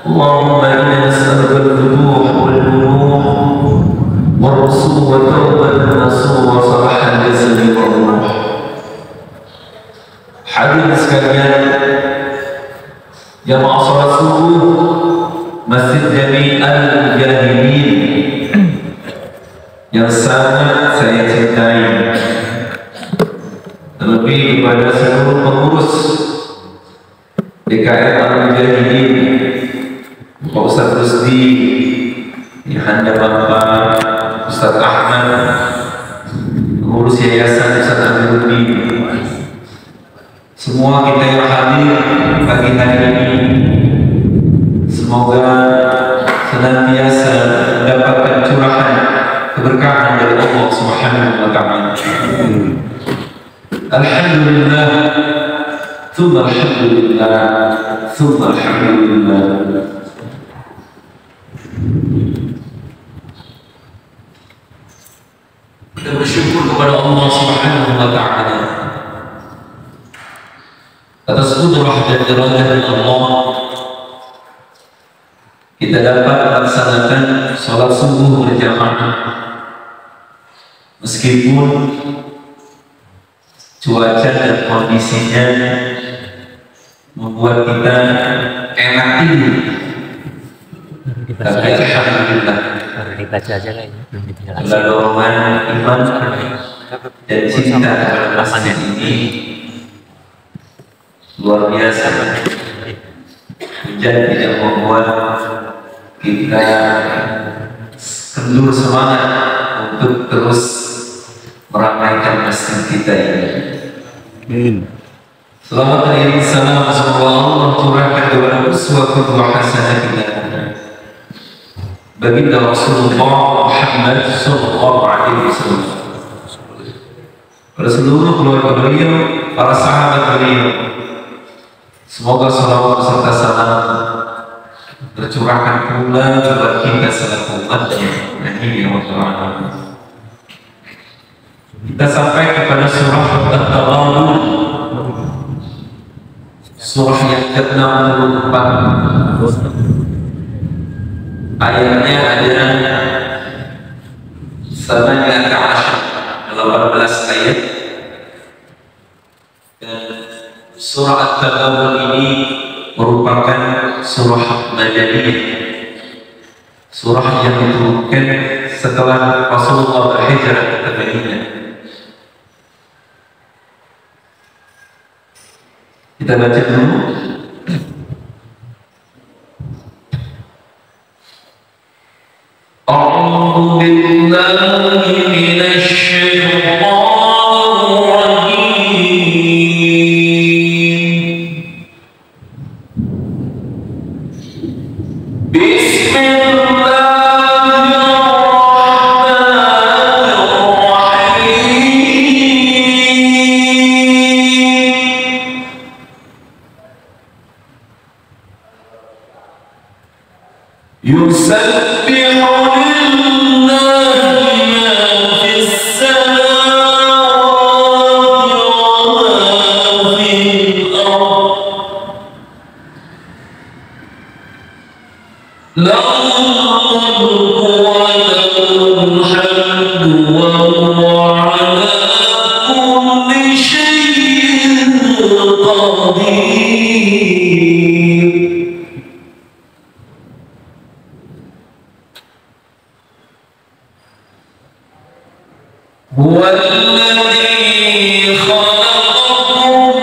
اللهم إنا نسألك الفتوح والبروح والرسول وتوبة النصوح وصلاح الجسد والروح. Hadirin sekalian, jamaah salat subuh Masjid Jami' Al-Mujahidin yang sangat saya cintai, terlebih kepada seluruh pengurus DKM Al-Mujahidin, Pak Ustaz Rusdi, Ihanda Bapak Ustaz Ahmad, pengurus Yayasan Ustaz Amiruddin, semua kita yang hadir pagi hari ini, semoga senantiasa mendapatkan curahan keberkahan dari Allah Subhanahu wa Ta'ala. Alhamdulillah, tsumma alhamdulillah, tsumma alhamdulillah. Kita bersyukur kepada Allah Subhanahu wa Ta'ala atas kudrah dan iradah Allah, kita dapat melaksanakan sholat subuh berjamaah meskipun cuaca dan kondisinya membuat kita enak tidur, tapi alhamdulillah dibaca aja kayaknya belum dijelaskan. dorongan iman dan cinta kepada masjid ini luar biasa. Hujan tidak membuat kita kendur semangat untuk terus meramaikan masjid kita ini. Selamat hari salam semoga Allah curahkan kepada uswah qudwah hasanah kita baginda Rasulullah Muhammad sallallahu alaihi wasallam, pada seluruh keluarga beliau, para sahabat beliau. Semoga salawat serta salam tercurahkan pula buat kita selaku umatnya. Amin ya rabbal alamin. Kita sampai kepada surah At-Taghabun, surah yang ke-64. Ayatnya ada 18 ayat. Surah At-Taghabun ini merupakan surah Madaniyah, surah yang diturunkan setelah Rasulullah berhijrah ke Madinah. Kita baca dulu. A'udzu billahi minasy syaithanir rajim. له الملك هو الذي خلقكم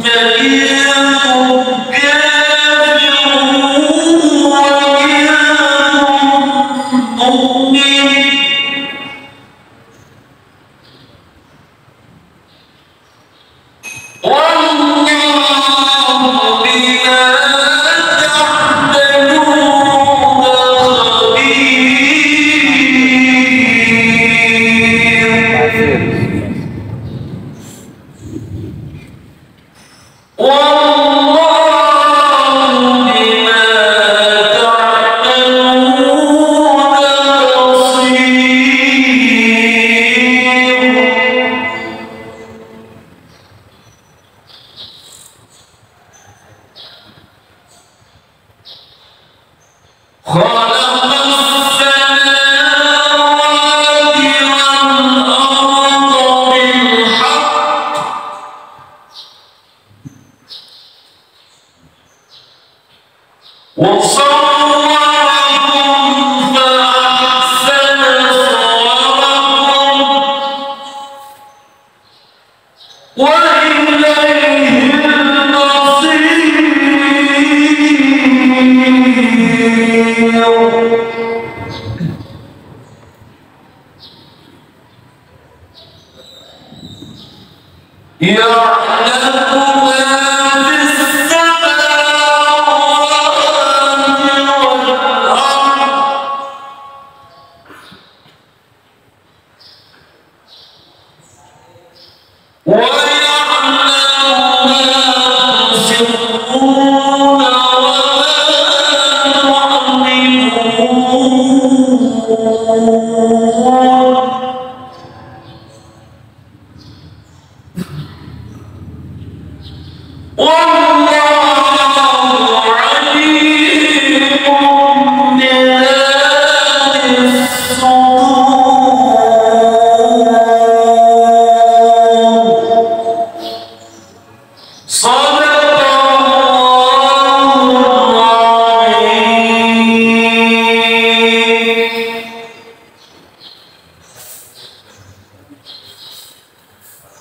فمنكم كافر ومنكم مؤمن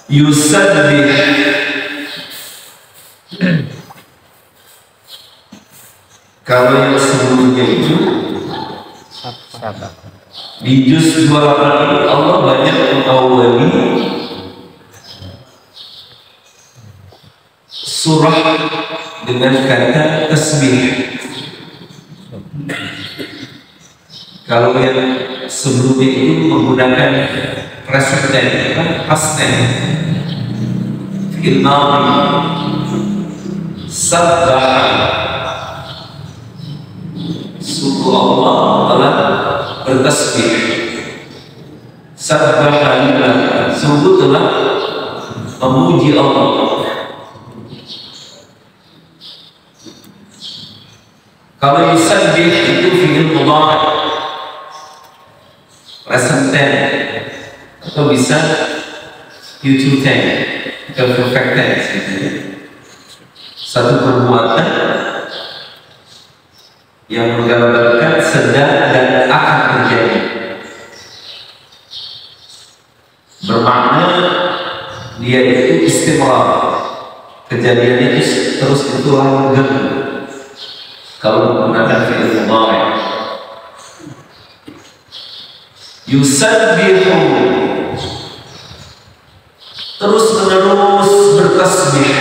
yusabbih. Kalau yang sebelumnya itu di juz 2 ini Allah banyak mengawali surah dengan kata tasbih. Kalau yang sebelumnya itu menggunakan present tense, past tense, fi'il madhi, sabbaha. Sungguh Allah telah bertasbih. Sabbaha lillah, sungguh telah memuji Allah. Kalau yusabbih itu fi'il mudhari, present tense, atau bisa future tense atau perfect tense gitu. Satu perbuatan yang menggambarkan sedang dan akan terjadi, bermakna dia itu istimrar, kejadiannya itu terus itu langgeng. Kalau menggunakan fi'il mudhari, yusabbihu, terus menerus bertasbih.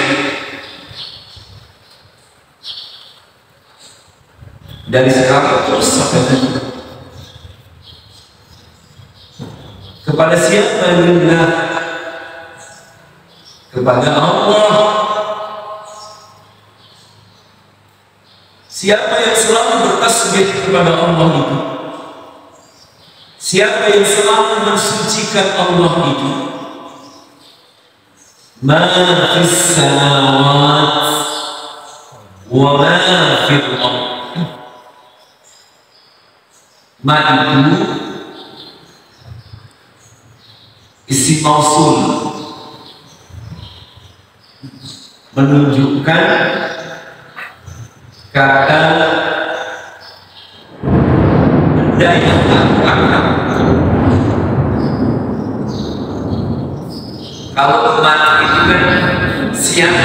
Dari sekarang terus sampai nanti. Kepada siapa lillah? Kepada Allah. Siapa yang selalu bertasbih kepada Allah itu? Siapa yang selalu mensucikan Allah itu? Ma fis samawat wa ma fil ardh. Ma itu isim mausul, menunjukkan kata benda yang akan. Kalau umat itu kan siang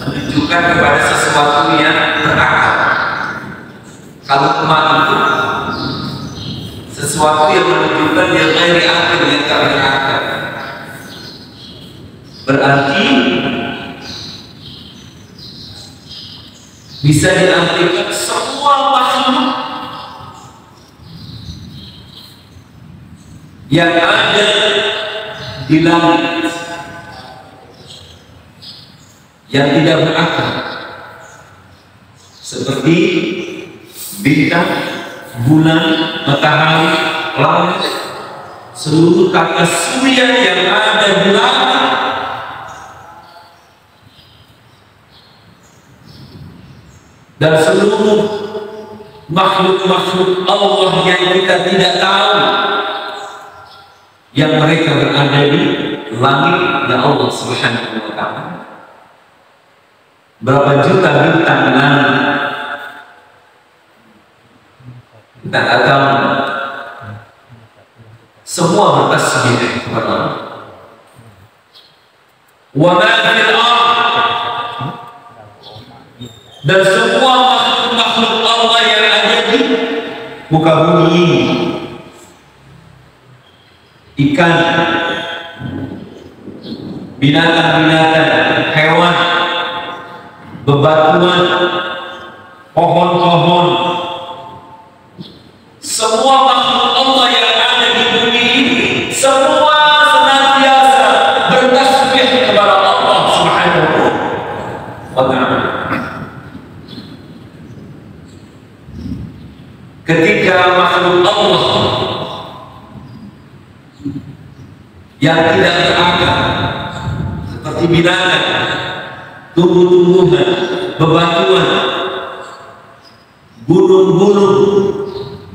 menunjukkan kepada sesuatu yang berakal. Kalau umat itu sesuatu yang menunjukkan yang ghairi akil, yang tak berakal. Berarti bisa diartikan semua makhluk yang ada di langit yang tidak berakal, seperti bintang, bulan, matahari, langit, seluruh tata surya yang ada di langit, dan seluruh makhluk-makhluk Allah yang kita tidak tahu, yang mereka berada di langit ya Allah Subhanahu wa ta'ala. Berapa juta bintang di langit kita tidak tahu. Semua bertasbih kepada Allah. Wa ma fil ardh, dan semua makhluk-makhluk Allah yang ada di muka bumi ini, ikan, binatang-binatang, hewan, bebatuan, pohon-pohon, semua makhluk Allah yang ada di bumi ini, semua senantiasa bertasbih kepada Allah Subhanahu wa ta'ala. Ketika makhluk Allah yang tidak berakal seperti binatang, tumbuh-tumbuhan, bebatuan, gunung-gunung,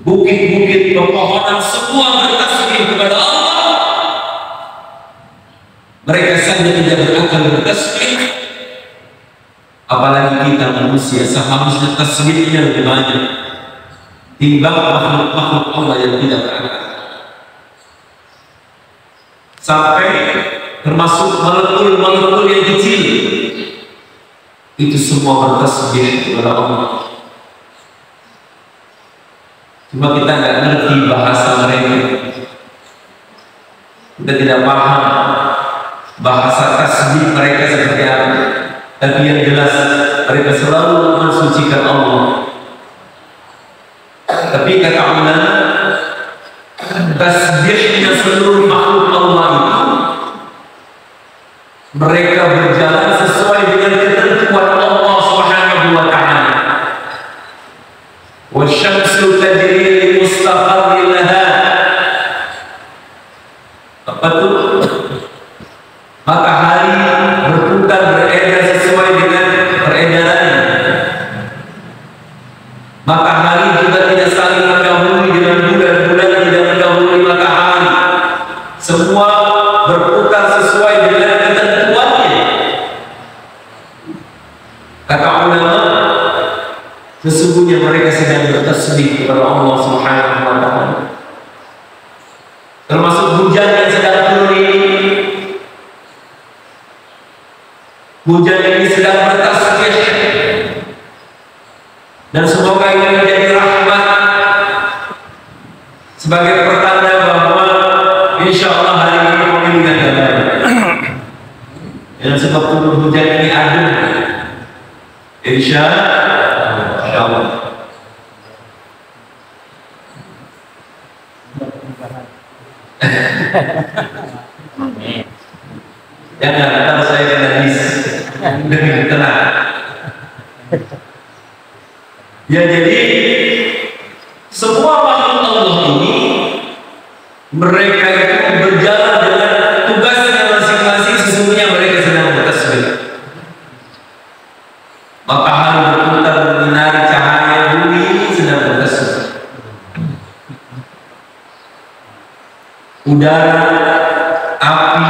bukit-bukit, pepohonan, semua bertasbih kepada Allah, mereka saja tidak berakal bertasbih, apalagi kita manusia seharusnya tasbihnya lebih banyak timbang makhluk-makhluk Allah yang tidak berakal. Sampai termasuk molekul-molekul yang kecil itu semua bertasbih kepada Allah. Cuma kita nggak ngerti bahasa mereka, kita tidak paham bahasa tasbih mereka seperti apa. Tapi yang jelas mereka selalu mensucikan Allah. Tapi kata ulama, tasbihnya seluruh makhluk Allah itu mereka berjalan sesuai dengan ketentuan Allah Subhanahu wa ta'ala. Wasyamsu tajri li mustaqarrin laha. Apa itu? Matahari berputar beredar sesuai dengan peredarannya. Matahari juga tidak saling mendahului dengan bulan, bulan tidak mendahului matahari. Semua berputar sesuai dengan ketentuannya. Kata ulama, sesungguhnya mereka sedang bertasbih kepada Allah Subhanahu wa ta'ala. Termasuk hujan yang sedang turun ini, hujan ini sedang bertasbih, dan semoga ini menjadi rahmat sebagai pertanda bahwa insya Allah hari ini pemilihan damai. Dan sebab turun hujan ini adil, insya Allah. Jangan ntar saya kena dis dengan tenang. Ya, jadi semua makhluk Allah ini mereka itu berjalan dengan tugasnya masing-masing. Sesungguhnya mereka sedang bertasbih. Matahari berputar menyinari cahaya, bumi ini sedang bertasbih. Udara, api,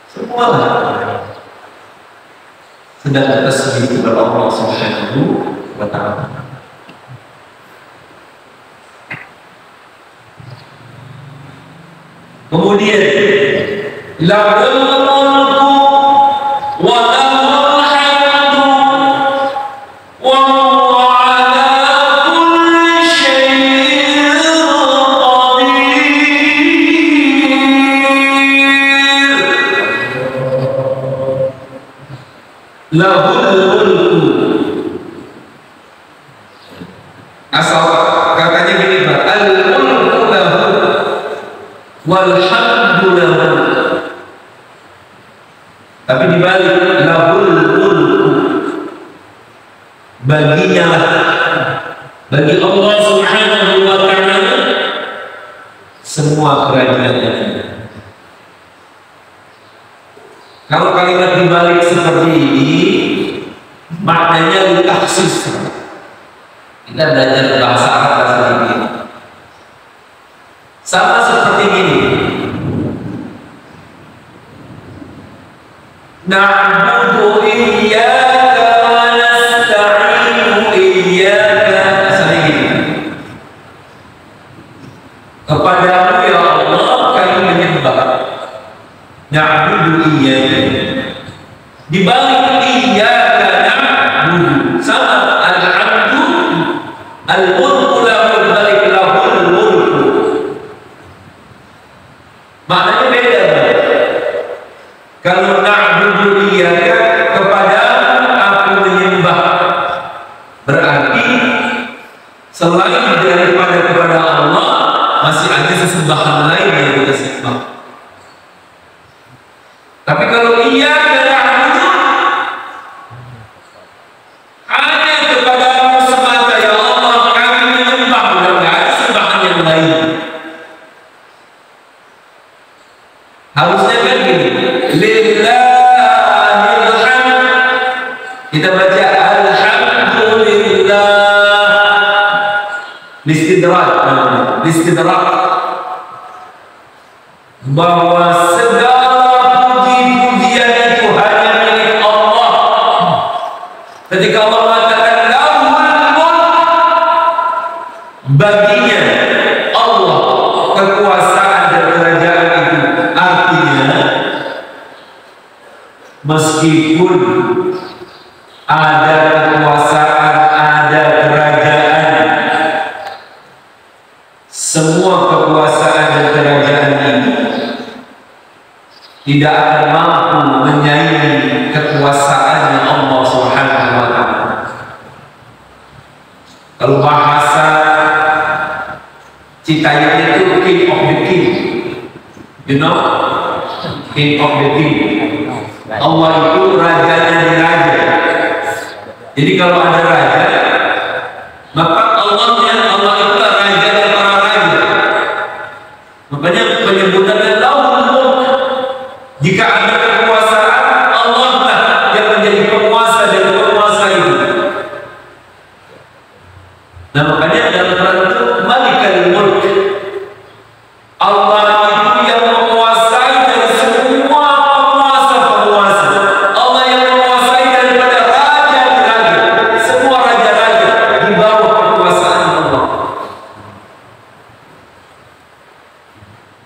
semua sedang bertasbih kepada Allah Subhanahu wa ta'ala. Kemudian lahul mulku wa lahul hamdu wa huwa ala kulli syai'in qadir. Lahul mulku, asal katanya gini Pak, al-mulku lahu walhamdu lahu, tapi dibalik, lahul mulku, baginya lah, bagi Allah subhanahu wa ta'ala semua kerajaannya. Kalau kalimat dibalik seperti ini, maknanya ditaksis. Kita belajar bahasa Arab bahasa ini. Sama seperti ini. Na'budu iyyaka wa nasta'inu iyyaka. Misalnya gini. Kepadamu ya Allah kami menyembah. Na'budu iyyaka. Di balik iyyaka na'budu sama al-'abdu al-mulku lahu, balik lahul mulku. Maknanya beda. Kalau na'budu iyyaka, kepadamu aku menyembah, berarti selain daripada kepada Allah masih ada sesembahan lain yang kita sembah. Tapi kalau iyyaka na'budu, hanya kepadamu semata ya Allah kami menyembah, bukan ada sembahan yang lain. Harusnya kan gini, lillahil hamd, kita baca alhamdulillah, listidrak, bahwa segala puji-pujian itu hanya milik Allah. Ketika Allah mengatakan lahul mulk, baginya Allah kekuasaan dan kerajaan itu, artinya meskipun ada kekuasaan, ada kerajaan, semua kekuasaan dan kerajaan ini tidak akan mampu menyaingi kekuasaan Allah Subhanahu wa ta'ala. Kalau bahasa Citayam itu king of the king, you know, king of the king. Allah itu rajanya di raja. Jadi kalau ada raja, maka Allah itulah raja dan para raja. Makanya penyebutannya lahul mulk. Jika ada kekuasaan, Allah lah yang menjadi penguasa dan penguasa itu. Nah makanya dalam Quran itu malikal mulk, Allah itu yang menguasai dari semua penguasa-penguasa. Allah yang menguasai daripada raja-raja, semua raja-raja di bawah kekuasaan Allah.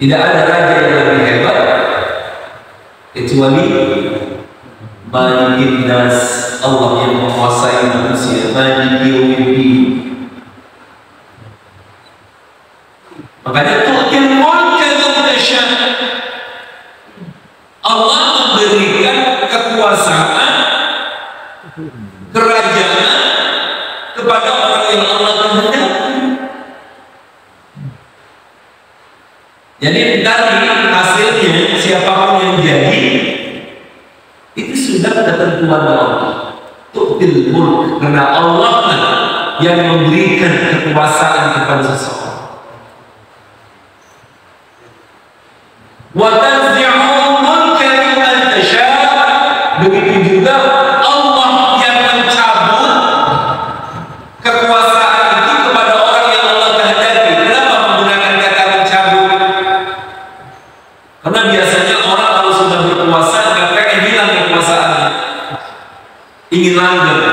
Tidak ada raja yang lebih hebat kecuali Malikin Nas, Allah yang menguasai manusia. Maliki yaumiddin. Makanya tu'til mulka man tasha', Allah memberikan kekuasaan, kerajaan kepada orang yang Allah kehendaki. Jadi nanti hasilnya siapapun yang jadi itu sudah ketentuan Allah. Tu'til mulk, karena Allah yang memberikan kekuasaan kepada seseorang. Wa tanzi'ul mulka mimman tasha', begitu juga Allah yang mencabut kekuasaan itu kepada orang yang Allah kehendaki. Kenapa menggunakan kata mencabut? Karena biasanya orang kalau sudah berkuasa nggak pengen hilang kekuasaannya, ingin langgeng.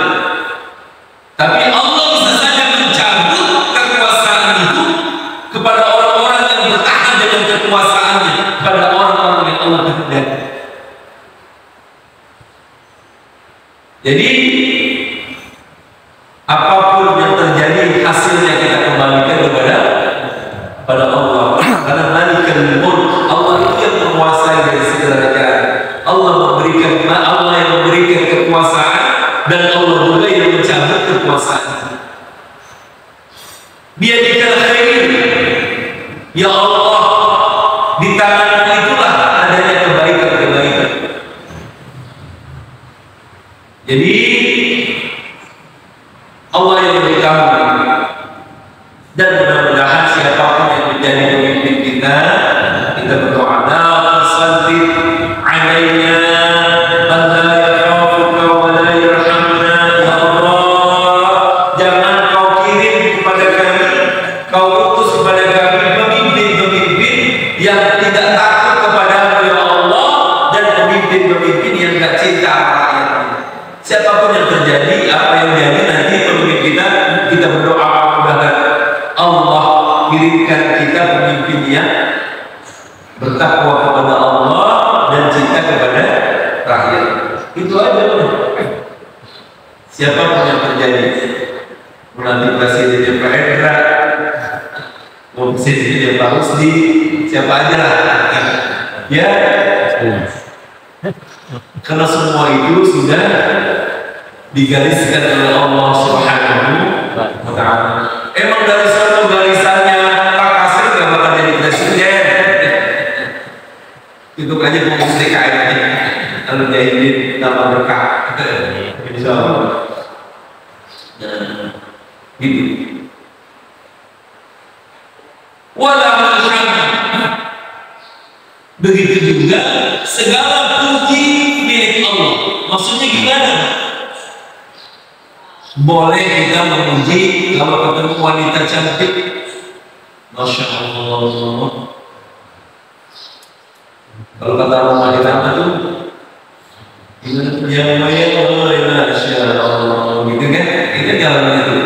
Tapi Allah bisa saja mencabut kekuasaan itu kepada orang-orang yang bertahan dengan kekuasaannya, pada orang Biyadikal khair. Ya Allah, di tanganmu itulah adanya kebaikan-kebaikan. Jadi Allah yang beritahu, dan mudah-mudahan siapapun yang menjadi pemimpin kita berdoa salli alaina man la yakhafuka wa la yarhamna. Ya Allah, jangan kau kirim kepada kami, kau utus kepada kami pemimpin-pemimpin yang tidak takut kepadamu ya Allah, dan pemimpin-pemimpin yang tidak cinta rakyatnya. Siapapun yang terjadi, apa yang jadi nanti pemimpin kita berdoa mudah-mudahan Allah kirimkan kita pemimpin yang bertakwa kepada Allah dan cinta kepada rakyat. Itu aja udah. Siapapun yang terjadi, nanti presidennya Pak Hendra, presidennya Pak Rusdi, siapa aja lah, ya. Karena semua itu sudah digariskan oleh Allah Subhanahu wa Ta'ala. Emang dari satu garisannya Pak Kasir gak bakal jadi presiden. Itu aja bungkus TKN aja. Kalau jahilin nama berkah. Insya Allah. Gitu. Walahul hamd. Begitu juga segala puji milik Allah. Maksudnya gimana? Boleh kita memuji kalau ketemu wanita cantik, Masya Allah. Kalau kata wanita apa tuh? Ya Masya Allah, gitu kan? Itu jalannya tuh.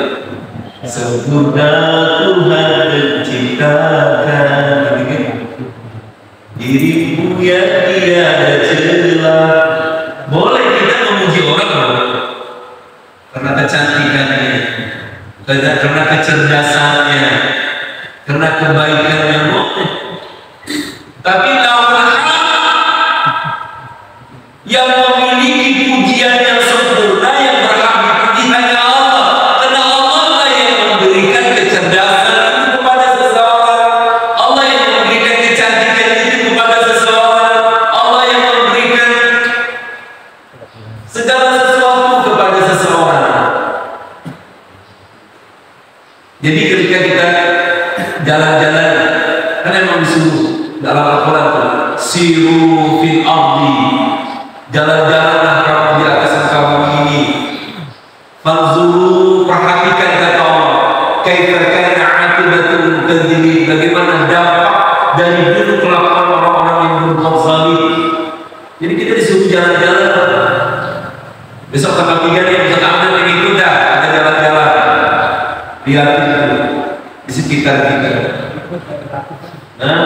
Sempurna Tuhan menciptakan, gitu kan? Dirimu yang tiada celah. Boleh kita memuji orang karena kecantikannya, karena kecerdasannya, karena kebaikannya. Tapi lawan yang memiliki pujian yang sempurna, yang berhak dipuji hanya Allah, karena Allah lah yang memberikan kecerdasan itu kepada seseorang, Allah yang memberikan kecantikan itu kepada seseorang, Allah yang memberikan segala sesuatu kepada seseorang. Jadi ketika kita jalan-jalan, kan emang disuruh dalam Al-Quran, siru fil ardi, jalan-jalanlah kamu di atas kamu ini, fanzuru, perhatikan kata Allah, kaifa kana aqibatul mukadzibin, bagaimana dampak dari dulu kelakuan orang-orang yang berbuat zalim. Jadi kita disuruh jalan-jalan. Besok tanggal 3 nih, besok ambil ini kuda, kita jalan-jalan, lihat itu di sekitar kita. Nah,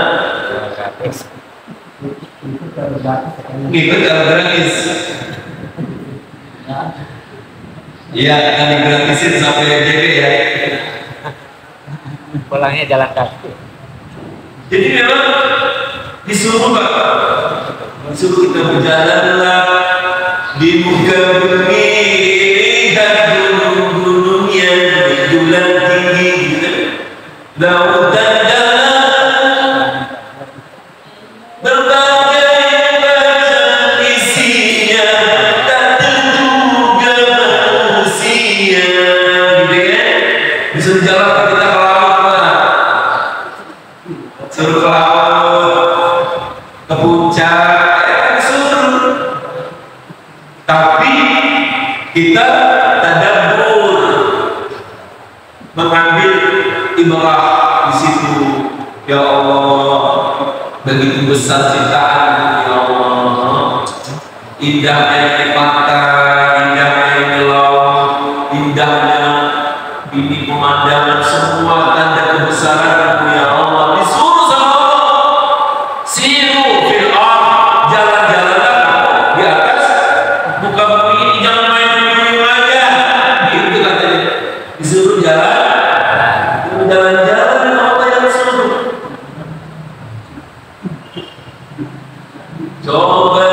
itu jalan gratis. Iya, akan digratisin sampai JB ya. Pulangnya jalan kaki. Jadi memang disuruh Pak, disuruh kita berjalanlah di muka bumi, lihat gunung-gunung yang berjulang tinggi, laut dan dalam, berbagai macam isinya, tak terduga manusia, gitu kan? Disuruh jalan kita ke laut, Pak. Suruh ke laut, ke puncak, disuruh. Tapi kita tadabbur, mengambil ibrah di situ. Ya Allah, begitu besar ciptaan, ya Allah. Indahnya pantai, indahnya laut, indahnya ini pemandangan, semua tanda kebesaran ya Allah. Disuruh sama Allah, siru fil ardh, jalan-jalan di atas muka bumi ini, jangan main-main aja. Gitu katanya. Disuruh jalan-jalan Allah yang suruh. Coba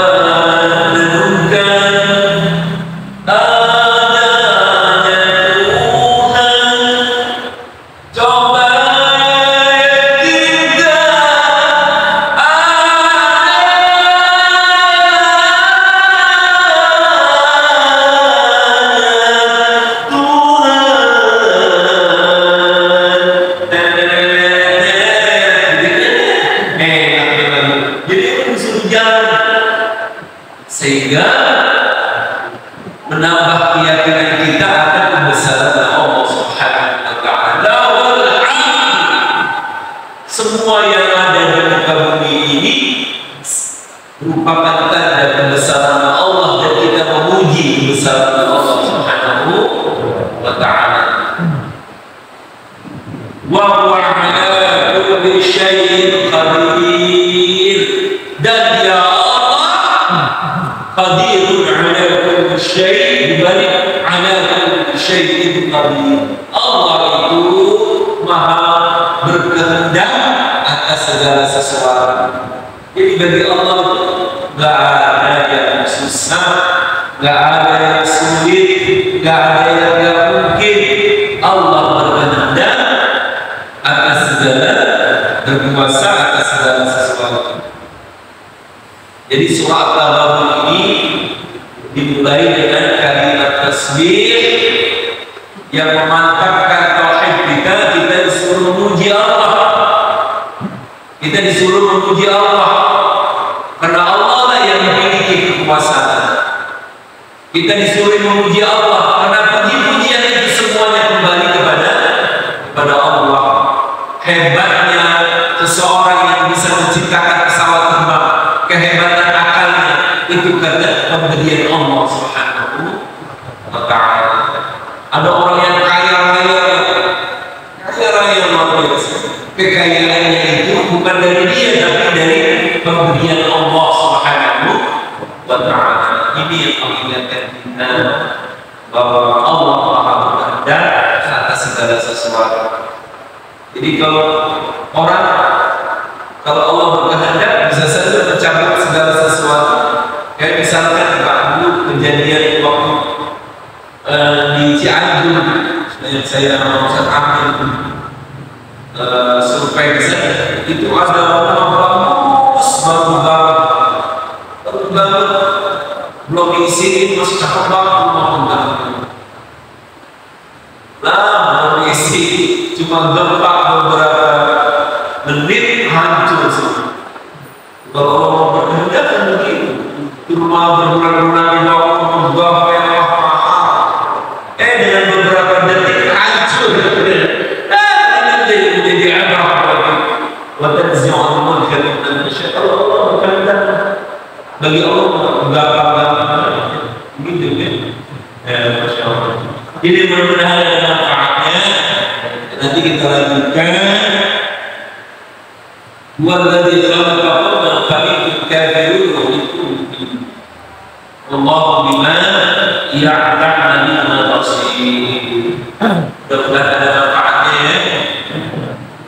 renungkan adanya Tuhan. Coba menambah keyakinan kita akan kebesaran Allah Subhanahu wa taala. Semua yang ada di muka bumi ini merupakan tanda kebesaran Allah dan kita memuji kebesaran Allah Subhanahu wa taala. Wa huwa ala kulli syai'in qadir, dan ya Allah qadirun ala kulli syai', dibalik ala kulli syai'in qadir. Allah itu maha berkehendak atas segala sesuatu. Jadi bagi Allah nggak ada yang susah, nggak ada yang sulit, nggak ada yang nggak mungkin. Allah berkehendak atas segala, berkuasa atas segala sesuatu. Jadi surah Al-Ghabun ini dimulai dengan kalimat tasbih yang memantapkan tauhid kita. Kita disuruh memuji Allah. Kita disuruh memuji Allah karena Allah lah yang memiliki kekuasaan. Kita disuruh memuji Allah karena puji-pujian itu semuanya kembali kepada Allah. Hebatnya seseorang yang bisa menciptakan pesawat terbang, kehebatan akalnya itu karena pemberian Allah Subhanahu wa taala. Ada orang yang kaya raya luar biasa. Kekayaannya itu bukan dari dia tapi dari pemberian Allah Subhanahu wa taala. Ini yang mengingatkan kita bahwa Allah Maha berkehendak atas segala sesuatu. Jadi kalau Allah berkehendak bisa saja mencabut segala sesuatu. Kayak misalkan Pak dulu kejadian waktu di Cianjur, saya mau ambil survei saya, itu ada rumah bagus banget, belum diisi masih cakep banget rumah belum diisi, cuma gempa beberapa menit hancur semua. Kalau Allah mau berkehendak kan begitu, rumah berbulan-bulan di bawah yang mahal, dengan beberapa detik hancur. Menjadi abrah watanzi'ul mulka mimman yasha'. Allah berkehendak, bagi Allah gampang gitu kan. Masya Allah. Jadi mudah-mudahan ada manfaatnya. Nanti kita lanjutkan. Walladzi khalaqakum wa khalaqal kafirun Allahu bima ya'lamu basir. Mudah-mudahan ada manfaatnya ya.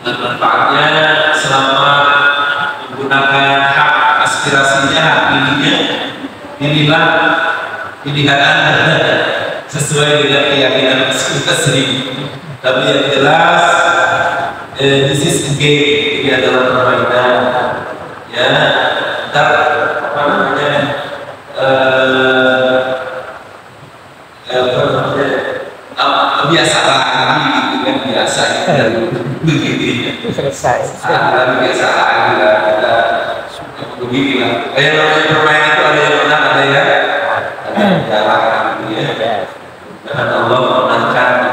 Manfaatnya selama menggunakan hak aspirasinya, hak pilihnya, inilah pilihan Anda sesuai dengan keyakinan kita sendiri. Tapi yang jelas, this is a game, ini adalah permainan. Ya, ntar apa namanya? Biasa lagi gitu kan, biasa gitu begitu selesai biasa lagi lah kita begini lah. Kayak namanya permainan itu ada yang menang, ada yang kalah gitu ya. Dan Allah menangkan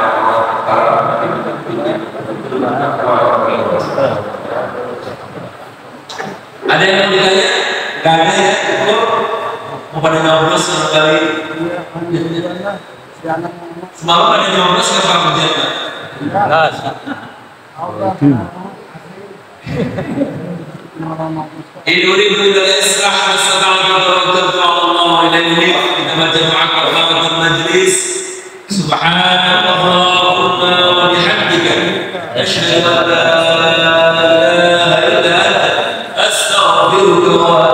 ada yang mau ditanya? Gak ada ya? Mau pada ngobrol sekali? Semalam ada nyoblos ke Pak Bujana? Uridu al-islah mastata'tu tawakkaltu 'ala Allah wa ilayhi kita baca ma'al majlis. Subhanallahumma wa bihamdika asyhadu an la ilaha illa anta astaghfiruka wa